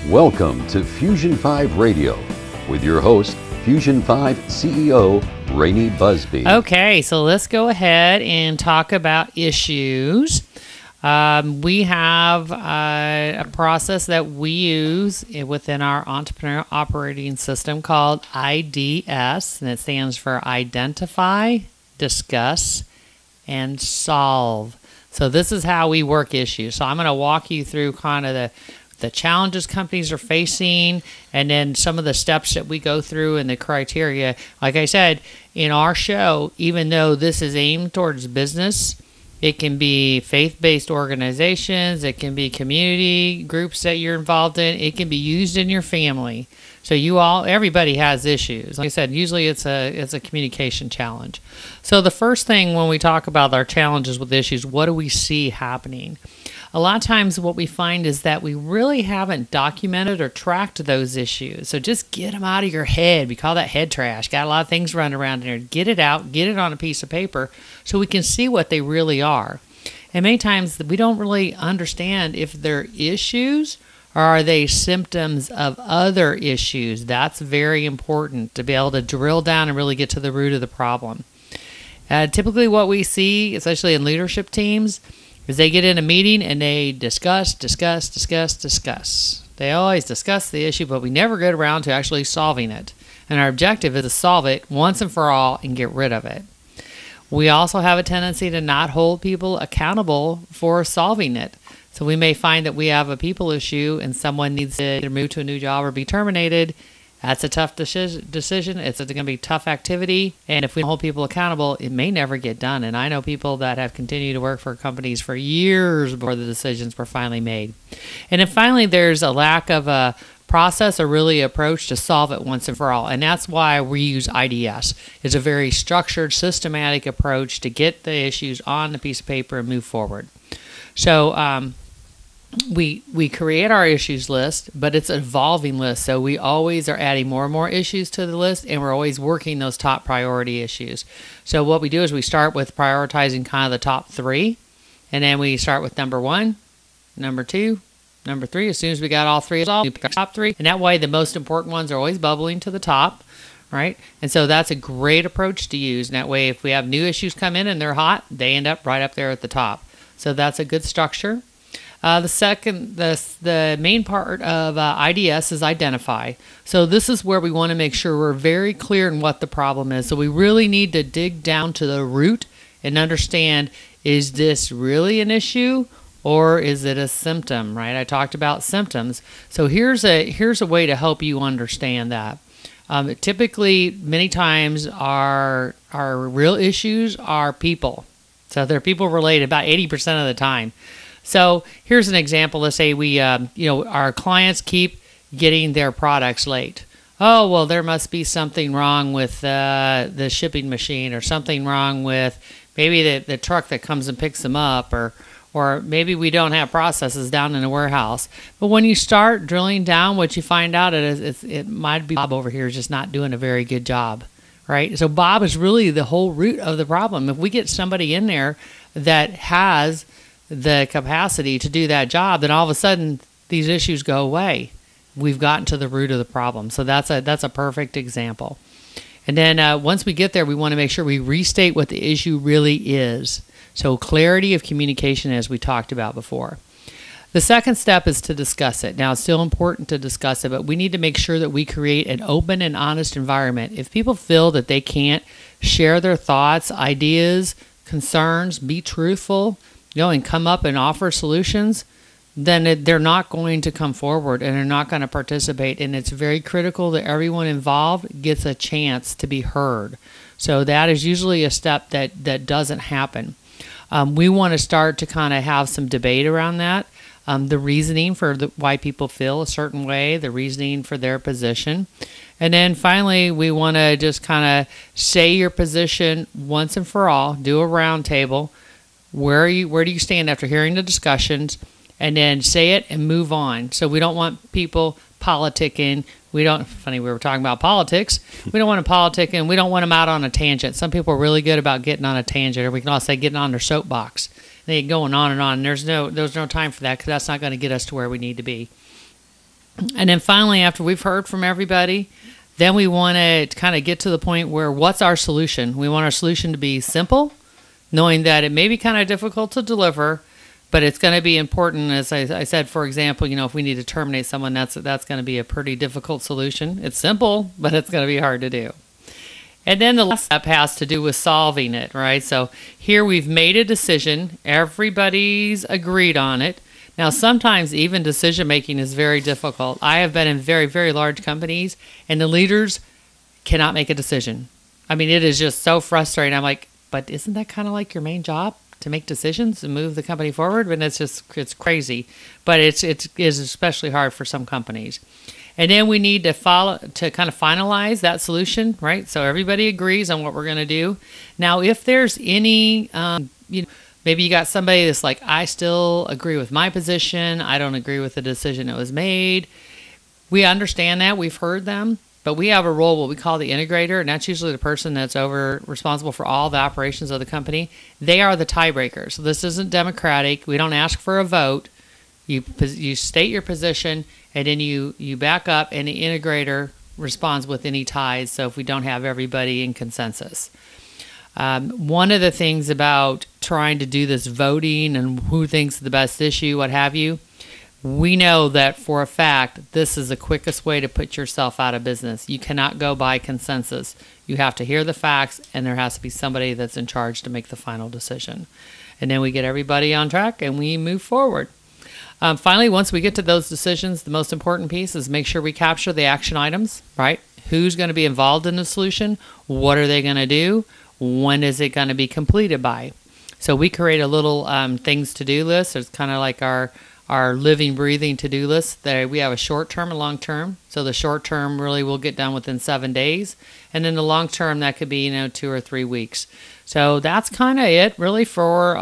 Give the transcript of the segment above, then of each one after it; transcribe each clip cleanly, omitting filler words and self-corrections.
Welcome to Fusion 5 Radio with your host, Fusion 5 CEO, Rainee Busby. Okay, so let's go ahead and talk about issues. We have a process that we use within our entrepreneurial operating system called IDS, and it stands for Identify, Discuss, and Solve. So this is how we work issues. So I'm going to walk you through kind of the challenges companies are facing, and then some of the steps that we go through and the criteria. Like I said, in our show, even though this is aimed towards business, it can be faith-based organizations, it can be community groups that you're involved in, it can be used in your family. So everybody has issues. Like I said, usually it's a communication challenge. So the first thing when we talk about our challenges with issues, what do we see happening? A lot of times what we find is that we really haven't documented or tracked those issues. So just get them out of your head. We call that head trash. Got a lot of things running around in there. Get it out. Get it on a piece of paper so we can see what they really are. And many times we don't really understand if they're issues or are they symptoms of other issues. That's very important to be able to drill down and really get to the root of the problem. Typically what we see, especially in leadership teams, is they get in a meeting and they discuss. They always discuss the issue, but we never get around to actually solving it. And our objective is to solve it once and for all and get rid of it. We also have a tendency to not hold people accountable for solving it. So we may find that we have a people issue and someone needs to either move to a new job or be terminated. That's a tough decision. It's going to be a tough activity. And if we don't hold people accountable, it may never get done. And I know people that have continued to work for companies for years before the decisions were finally made. And then finally, there's a lack of a process or really approach to solve it once and for all. And that's why we use IDS. It's a very structured, systematic approach to get the issues on the piece of paper and move forward. So, we create our issues list, but it's an evolving list. So we always are adding more and more issues to the list, and we're always working those top priority issues. So what we do is we start with prioritizing kind of the top three, and then we start with number 1, number 2, number 3. As soon as we got all three resolved, we pick our top 3, and that way the most important ones are always bubbling to the top, right? And so that's a great approach to use. And that way, if we have new issues come in and they're hot, they end up right up there at the top. So that's a good structure. The main part of IDS is identify. So this is where we want to make sure we're very clear in what the problem is. So we really need to dig down to the root and understand, is this really an issue or is it a symptom, right? I talked about symptoms. So here's a way to help you understand that. Typically, many times our real issues are people. So they're people related about 80% of the time. So here's an example. Let's say our clients keep getting their products late. Oh, well, there must be something wrong with the shipping machine, or something wrong with maybe the truck that comes and picks them up, or maybe we don't have processes down in the warehouse. But when you start drilling down, what you find out is it might be Bob over here is just not doing a very good job, right? So Bob is really the whole root of the problem. If we get somebody in there that has the capacity to do that job, then all of a sudden these issues go away. We've gotten to the root of the problem. So that's a perfect example. And then once we get there, we want to make sure we restate what the issue really is. So clarity of communication, as we talked about before. The second step is to discuss it. Now, it's still important to discuss it, but we need to make sure that we create an open and honest environment. If people feel that they can't share their thoughts, ideas, concerns, be truthful, and come up and offer solutions, then they're not going to come forward and they're not going to participate. And it's very critical that everyone involved gets a chance to be heard. So that is usually a step that doesn't happen. We want to start to kind of have some debate around that. The reasoning for why people feel a certain way, the reasoning for their position. And then finally, we want to just kind of say your position once and for all, do a round table. Where do you stand after hearing the discussions, and then say it and move on. So we don't want people politicking. We were talking about politics. We don't want to politic, and we don't want them out on a tangent. Some people are really good about getting on a tangent, or we can also say getting on their soapbox. They get going on and on. And there's no time for that, because that's not going to get us to where we need to be. And then finally, after we've heard from everybody, then we want to kind of get to the point where what's our solution? We want our solution to be simple, knowing that it may be kind of difficult to deliver, but it's going to be important. As I said, for example, if we need to terminate someone, that's going to be a pretty difficult solution. It's simple, but it's going to be hard to do. And then the last step has to do with solving it, right? So here we've made a decision. Everybody's agreed on it. Now, sometimes even decision making is very difficult. I have been in very, very large companies, and the leaders cannot make a decision. I mean, it is just so frustrating. I'm like, but isn't that kind of like your main job, to make decisions and move the company forward? And it's crazy. But it is especially hard for some companies. And then we need to kind of finalize that solution, right? So everybody agrees on what we're going to do. Now, if there's any, maybe you got somebody that's like, I still agree with my position. I don't agree with the decision that was made. We understand that. We've heard them. But we have a role, what we call the integrator, and that's usually the person that's responsible for all the operations of the company. They are the tiebreaker. So this isn't democratic. We don't ask for a vote. You state your position, and then you back up, and the integrator responds with any ties, so if we don't have everybody in consensus. One of the things about trying to do this voting and who thinks the best issue, what have you, we know that for a fact this is the quickest way to put yourself out of business. You cannot go by consensus. You have to hear the facts, and there has to be somebody that's in charge to make the final decision. And then we get everybody on track, and we move forward. Finally, once we get to those decisions, the most important piece is make sure we capture the action items, right? Who's going to be involved in the solution? What are they going to do? When is it going to be completed by? So we create a little things to-do list. It's kind of like our living, breathing to-do list. There we have a short-term and long-term. So the short-term really will get done within 7 days. And then the long-term, that could be 2 or 3 weeks. So that's kind of it really for...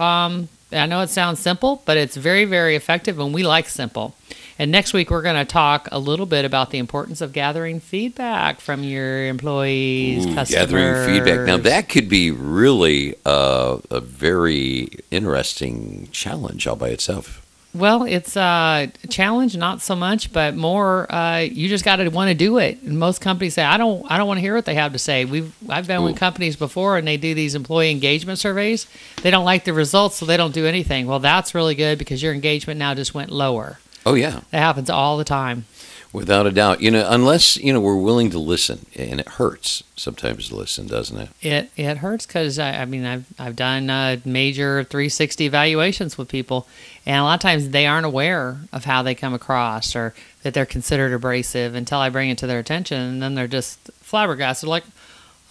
I know it sounds simple, but it's very, very effective, and we like simple. And next week, we're going to talk a little bit about the importance of gathering feedback from your employees, customers. Gathering feedback. Now, that could be really a very interesting challenge all by itself. Well, it's a challenge, not so much, but more you just got to want to do it. And most companies say, I don't want to hear what they have to say. I've been with companies before, and they do these employee engagement surveys. They don't like the results, so they don't do anything. Well, that's really good because your engagement now just went lower. Oh, yeah. That happens all the time. Without a doubt. Unless, we're willing to listen, and it hurts sometimes to listen, doesn't it? It hurts because, I've done major 360 evaluations with people, and a lot of times they aren't aware of how they come across or that they're considered abrasive until I bring it to their attention, and then they're just flabbergasted, like,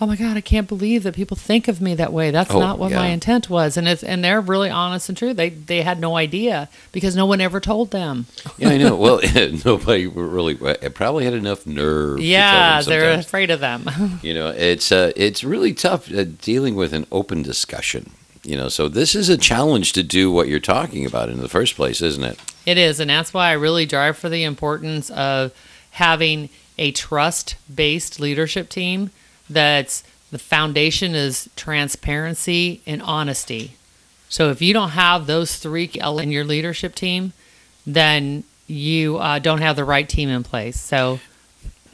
oh my God, I can't believe that people think of me that way. That's not what my intent was. And they're really honest and true. They had no idea because no one ever told them. Yeah, I know. Well, nobody really probably had enough nerve. Yeah, they're afraid of them. It's really tough dealing with an open discussion. So this is a challenge to do what you're talking about in the first place, isn't it? It is, and that's why I really drive for the importance of having a trust-based leadership team. That's the foundation is transparency and honesty. So if you don't have those three in your leadership team, then you don't have the right team in place. So,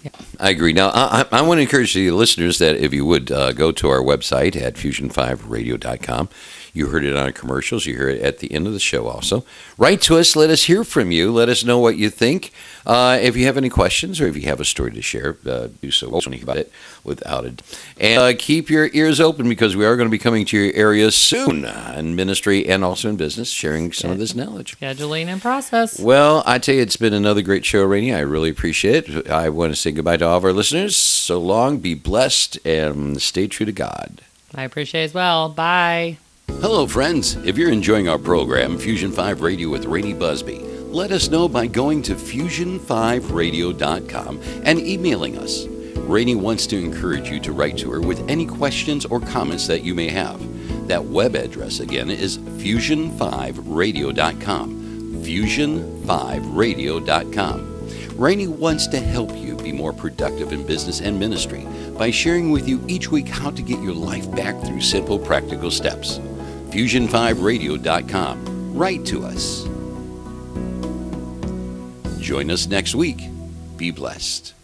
yeah. I agree. Now, I want to encourage the listeners that if you would go to our website at fusion5radio.com. You heard it on our commercials. You hear it at the end of the show also. Write to us. Let us hear from you. Let us know what you think. If you have any questions or if you have a story to share, do so. We'll think about it without it. And keep your ears open because we are going to be coming to your area soon in ministry and also in business, sharing some of this knowledge. Scheduling and process. Well, I tell you, it's been another great show, Rainee. I really appreciate it. I want to say goodbye to all of our listeners. So long. Be blessed and stay true to God. I appreciate it as well. Bye. Hello, friends. If you're enjoying our program, Fusion 5 Radio with Rainee Busby, let us know by going to fusion5radio.com and emailing us. Rainee wants to encourage you to write to her with any questions or comments that you may have. That web address again is fusion5radio.com. Fusion5radio.com. Rainee wants to help you be more productive in business and ministry by sharing with you each week how to get your life back through simple, practical steps. Fusion5radio.com. Write to us. Join us next week Be blessed.